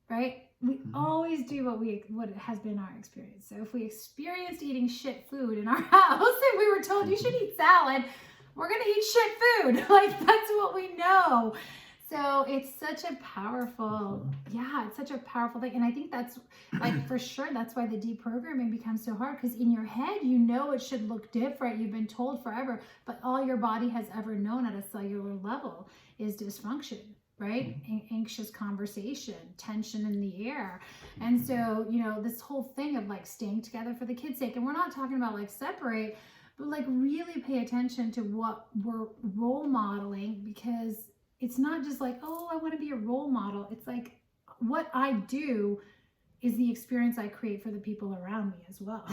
right? We always do what has been our experience. So if we experienced eating shit food in our house and we were told you should eat salad, we're going to eat shit food. Like, that's what we know. So it's such a powerful, it's such a powerful thing. And I think that's like, for sure, that's why the deprogramming becomes so hard, because in your head, it should look different. You've been told forever, but all your body has ever known at a cellular level is dysfunction, right? Anxious conversation, tension in the air. And so, this whole thing of like staying together for the kids' sake, and we're not talking about like separate, but like really pay attention to what we're role modeling, because it's not just like, oh, I want to be a role model. It's like what I do is the experience I create for the people around me as well.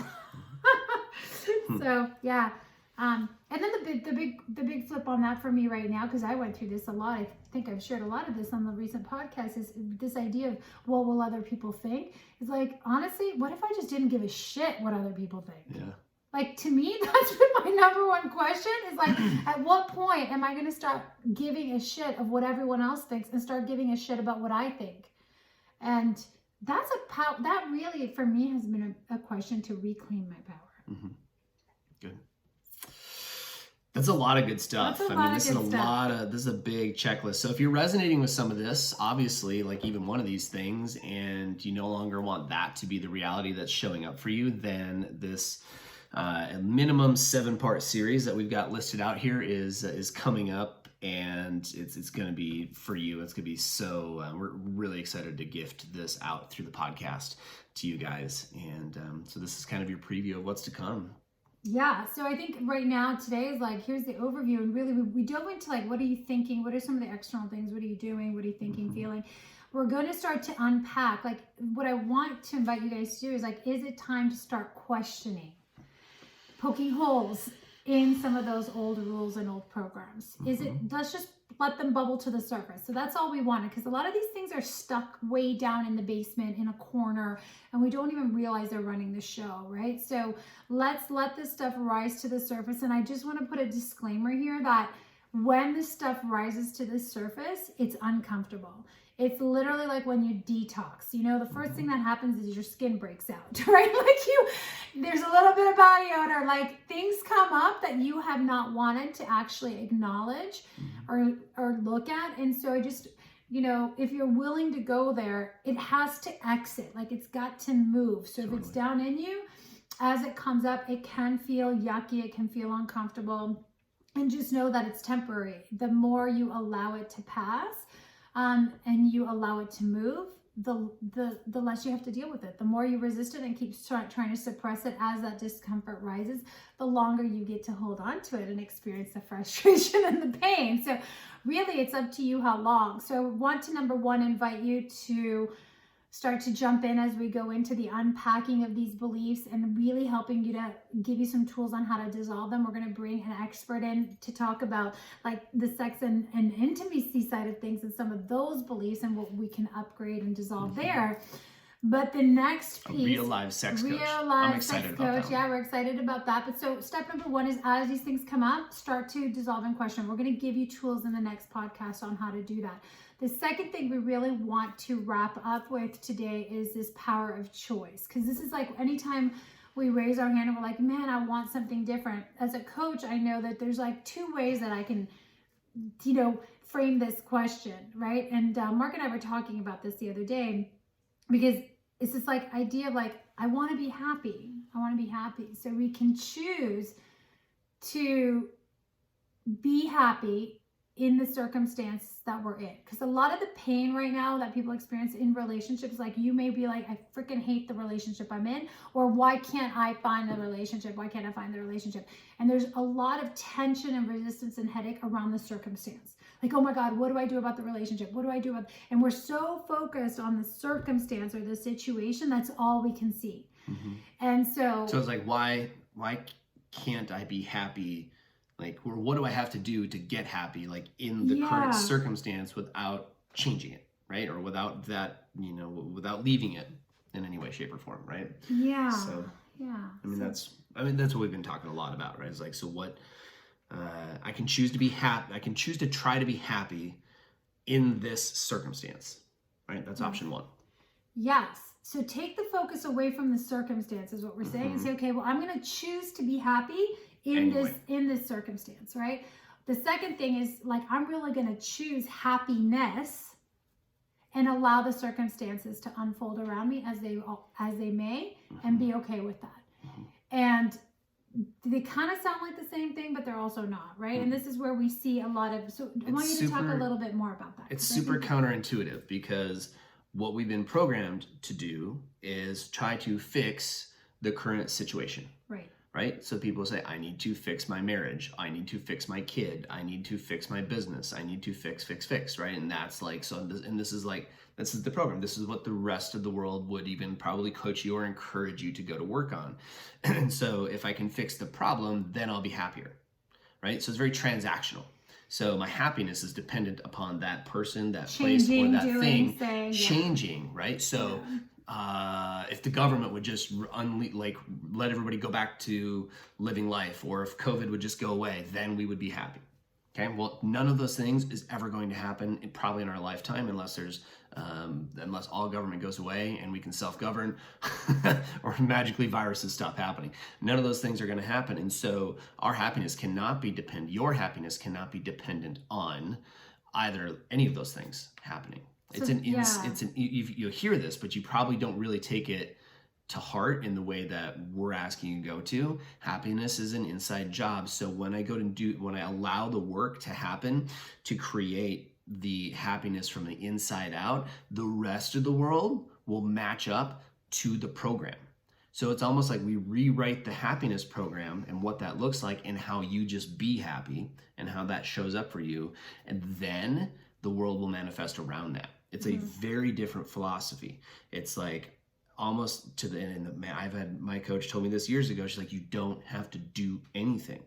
So yeah. And then the big flip on that for me right now, because I went through this a lot. I think I've shared a lot of this on the recent podcast, is this idea of what will other people think? It's like, honestly, what if I just didn't give a shit what other people think? Yeah. Like, to me, that's been my number one question, is like, at what point am I going to start giving a shit of what everyone else thinks and start giving a shit about what I think? And that really, for me, has been a question to reclaim my power. Good. That's a lot of good stuff. This is a big checklist. So if you're resonating with some of this, obviously, like even one of these things, and you no longer want that to be the reality that's showing up for you, then this a minimum 7-part series that we've got listed out here is coming up, and it's going to be for you. It's going to be so, we're really excited to gift this out through the podcast to you guys. And so this is kind of your preview of what's to come. Yeah, so I think right now today is like, here's the overview, and really we dove into like, what are you thinking? What are some of the external things? What are you doing? What are you thinking, feeling? We're going to start to unpack, like, what I want to invite you guys to do is like, is it time to start questioning, poking holes in some of those old rules and old programs? Let's just let them bubble to the surface. So that's all we wanted, because a lot of these things are stuck way down in the basement in a corner, and we don't even realize they're running the show, right? So let's let this stuff rise to the surface. And I just want to put a disclaimer here that when this stuff rises to the surface, it's uncomfortable. It's literally like when you detox, the first thing that happens is your skin breaks out, right? Like there's a little bit of body odor, like things come up that you have not wanted to actually acknowledge or look at. And so I just, if you're willing to go there, it has to exit, like it's got to move. So if it's down in you, as it comes up, it can feel yucky, it can feel uncomfortable, and just know that it's temporary. The more you allow it to pass, and you allow it to move, the less you have to deal with it. The more you resist it and keep trying to suppress it as that discomfort rises, the longer you get to hold on to it and experience the frustration and the pain. So really, it's up to you how long. So I want to, number one, invite you to start to jump in as we go into the unpacking of these beliefs and really helping you to give you some tools on how to dissolve them. We're going to bring an expert in to talk about like the sex and intimacy side of things and some of those beliefs and what we can upgrade and dissolve there. But the next piece, a real live sex coach. I'm excited about that. Yeah, we're excited about that. But so step number one is, as these things come up, start to dissolve and question. We're going to give you tools in the next podcast on how to do that. The second thing we really want to wrap up with today is this power of choice. Because this is like anytime we raise our hand and we're like, man, I want something different. As a coach, I know that there's like 2 ways that I can, frame this question, right? And Mark and I were talking about this the other day, because it's this like idea of like, I want to be happy. I want to be happy. So we can choose to be happy in the circumstance that we're in. Because a lot of the pain right now that people experience in relationships, like you may be like, I freaking hate the relationship I'm in, or why can't I find the relationship? Why can't I find the relationship? And there's a lot of tension and resistance and headache around the circumstance. Like, oh my God, what do I do about the relationship? What do I do about, and we're so focused on the circumstance or the situation, that's all we can see. And so it's like, why can't I be happy? Like, or what do I have to do to get happy, like in the current circumstance, without changing it, right? Or without that, without leaving it in any way, shape, or form, right? Yeah. So I mean, that's what we've been talking a lot about, right? It's like, so what? I can choose to be happy. I can choose to try to be happy in this circumstance, right? That's option one. Yes. So take the focus away from the circumstances, what we're saying, and say, okay, well, I'm going to choose to be happy in this circumstance, right? The second thing is, like, I'm really going to choose happiness and allow the circumstances to unfold around me as they may, and be okay with that. And they kind of sound like the same thing, but they're also not, right? And this is where we see a lot of, so I want you to talk a little bit more about that. It's super counterintuitive, because what we've been programmed to do is try to fix the current situation. Right? So people say, I need to fix my marriage. I need to fix my kid. I need to fix my business. I need to fix, right? And that's like, so, and this is the program. This is what the rest of the world would even probably coach you or encourage you to go to work on. And so if I can fix the problem, then I'll be happier, right? So it's very transactional. So my happiness is dependent upon that person, that place, or that thing changing, right? So if the government would just let everybody go back to living life, or if COVID would just go away, then we would be happy. Okay, well, none of those things is ever going to happen probably in our lifetime, unless all government goes away and we can self-govern, or magically viruses stop happening. None of those things are going to happen, and so our happiness cannot be dependent. Your happiness cannot be dependent on either any of those things happening. You'll hear this, but you probably don't really take it to heart in the way that we're asking you to go to. Happiness is an inside job. So when I allow the work to happen to create the happiness from the inside out, the rest of the world will match up to the program. So it's almost like we rewrite the happiness program and what that looks like, and how you just be happy and how that shows up for you. And then the world will manifest around that. It's a very different philosophy. It's like almost to the end. I've had my coach told me this years ago. She's like, you don't have to do anything.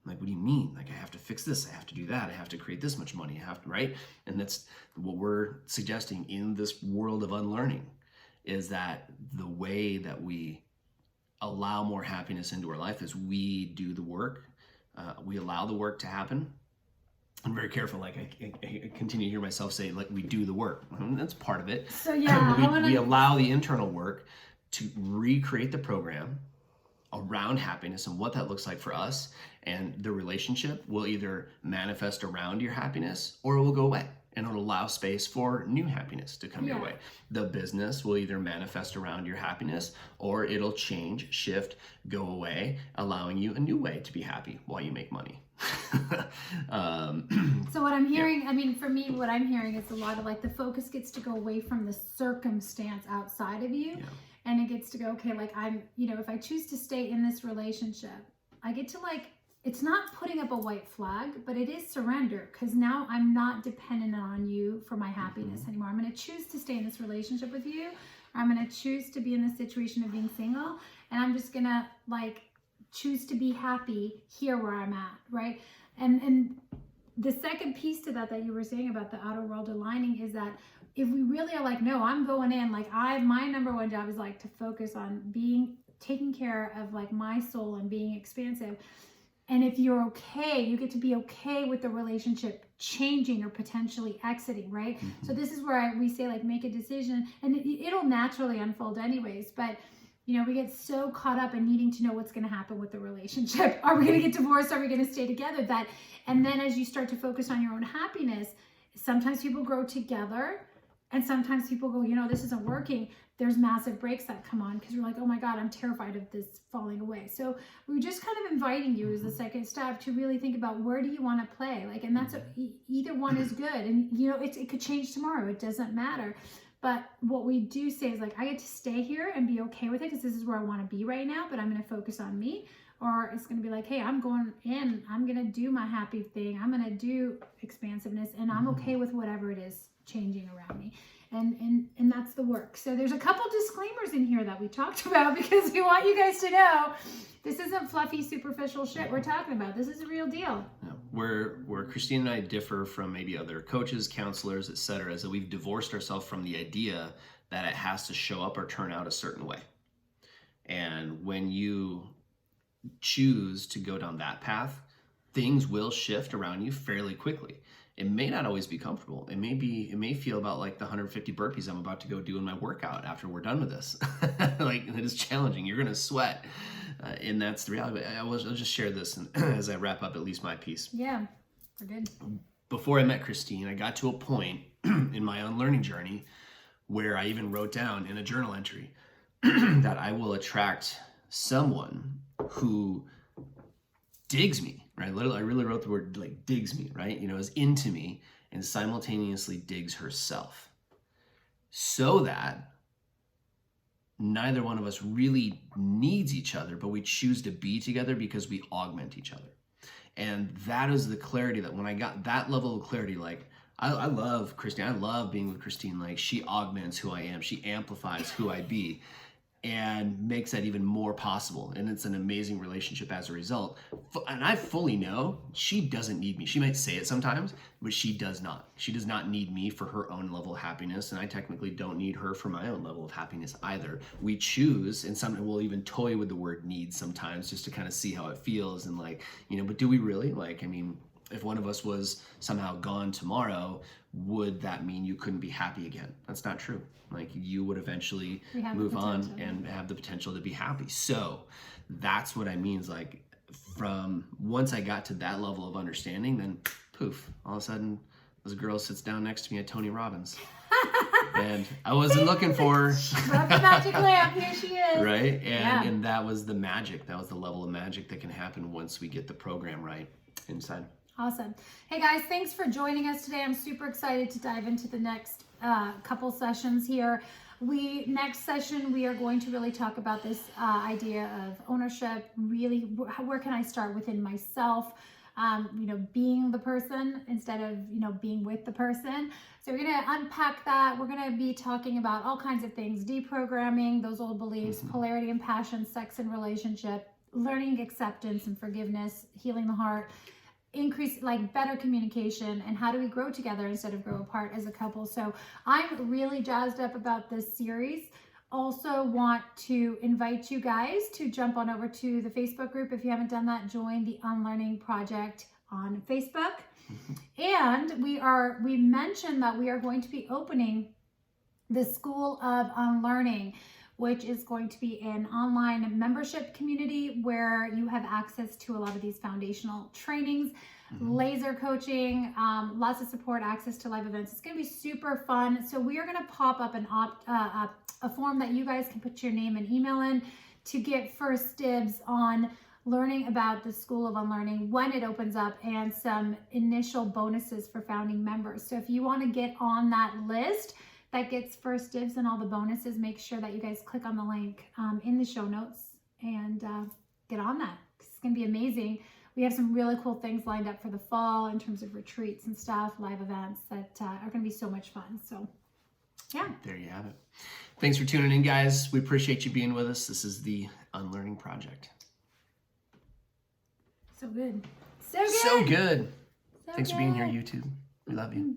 I'm like, what do you mean? Like, I have to fix this, I have to do that, I have to create this much money, I have to, right? And that's what we're suggesting in this world of unlearning, is that the way that we allow more happiness into our life is we do the work. We allow the work to happen. I'm very careful, like I continue to hear myself say, like, we do the work. That's part of it. So yeah, we allow the internal work to recreate the program around happiness and what that looks like for us. And the relationship will either manifest around your happiness, or it will go away, and it'll allow space for new happiness to come your way. The business will either manifest around your happiness, or it'll change, shift, go away, allowing you a new way to be happy while you make money. So what I'm hearing, I mean, for me, what I'm hearing is a lot of, like, the focus gets to go away from the circumstance outside of you, and it gets to go, okay, like, I'm, if I choose to stay in this relationship, I get to, like, it's not putting up a white flag, but it is surrender, because now I'm not dependent on you for my happiness anymore. I'm going to choose to stay in this relationship with you. Or I'm going to choose to be in the situation of being single, and I'm just going to, like, choose to be happy here where I'm at, right? And the second piece to that you were saying about the outer world aligning is that if we really are like, no, I'm going in, like, my number one job is, like, to focus on taking care of, like, my soul and being expansive. And if you're okay, you get to be okay with the relationship changing or potentially exiting, right? So this is where we say, like, make a decision, and it'll naturally unfold anyways. But, we get so caught up in needing to know what's going to happen with the relationship. Are we going to get divorced? Are we going to stay together? And then as you start to focus on your own happiness, sometimes people grow together, and sometimes people go, this isn't working. There's massive breaks that come on because we're like, oh my God, I'm terrified of this falling away. So we're just kind of inviting you as the second step to really think about, where do you want to play? Like, and that's either one is good. And, it could change tomorrow. It doesn't matter. But what we do say is like, I get to stay here and be okay with it because this is where I want to be right now, but I'm going to focus on me. Or it's going to be like, hey, I'm going in, I'm going to do my happy thing. I'm going to do expansiveness, and I'm okay with whatever it is changing around me. And that's the work. So there's a couple disclaimers in here that we talked about because we want you guys to know this isn't fluffy, superficial shit we're talking about. This is a real deal. Yeah. Where Christine and I differ from maybe other coaches, counselors, etc., is that we've divorced ourselves from the idea that it has to show up or turn out a certain way. And when you choose to go down that path, things will shift around you fairly quickly. It may not always be comfortable. It may feel about like the 150 burpees I'm about to go do in my workout after we're done with this. Like, it is challenging. You're gonna sweat, and that's the reality. I'll just share this as I wrap up at least my piece. Yeah, we're good. Before I met Christine, I got to a point in my unlearning journey where I even wrote down in a journal entry that I will attract someone who digs me, right? Literally, I really wrote the word like digs me, right? You know, is into me and simultaneously digs herself, so that neither one of us really needs each other, but we choose to be together because we augment each other. And that is the clarity that when I got that level of clarity, like I love Christine. I love being with Christine. Like, she augments who I am. She amplifies who I be, and makes that even more possible. And it's an amazing relationship as a result. And I fully know she doesn't need me. She might say it sometimes, but she does not. She does not need me for her own level of happiness, and I technically don't need her for my own level of happiness either. We choose, and sometimes we'll even toy with the word need sometimes just to kind of see how it feels. And like, you know, but do we really? Like, I mean, if one of us was somehow gone tomorrow, would that mean you couldn't be happy again? That's not true. Like, you would eventually move on and have the potential to be happy. So that's what I mean. Is like, from once I got to that level of understanding, then poof, all of a sudden this girl sits down next to me at Tony Robbins. And I wasn't looking for her. Rub the magic lamp, here she is. Right? And that was the magic. That was the level of magic that can happen once we get the program right inside. Awesome. Hey guys, thanks for joining us today. I'm super excited to dive into the next couple sessions here. Next session, we are going to really talk about this idea of ownership. Really, where can I start within myself? You know, being the person instead of, you know, being with the person. So we're going to unpack that. We're going to be talking about all kinds of things: deprogramming those old beliefs, polarity and passion, sex and relationship, learning acceptance and forgiveness, healing the heart, increase, like, better communication, and how do we grow together instead of grow apart as a couple. So I'm really jazzed up about this series. Also want to invite you guys to jump on over to the Facebook group. If you haven't done that, join the Unlearning Project on Facebook. And we mentioned that we are going to be opening the School of Unlearning, which is going to be an online membership community where you have access to a lot of these foundational trainings, laser coaching, lots of support, access to live events. It's going to be super fun. So we are going to pop up a form that you guys can put your name and email in to get first dibs on learning about the School of Unlearning when it opens up, and some initial bonuses for founding members. So if you want to get on that list that gets first dibs and all the bonuses, make sure that you guys click on the link in the show notes and get on that. It's going to be amazing. We have some really cool things lined up for the fall in terms of retreats and stuff, live events that are going to be so much fun. So yeah. There you have it. Thanks for tuning in, guys. We appreciate you being with us. This is the Unlearning Project. So good. So good. So good. So Thanks for being here, YouTube. We love you.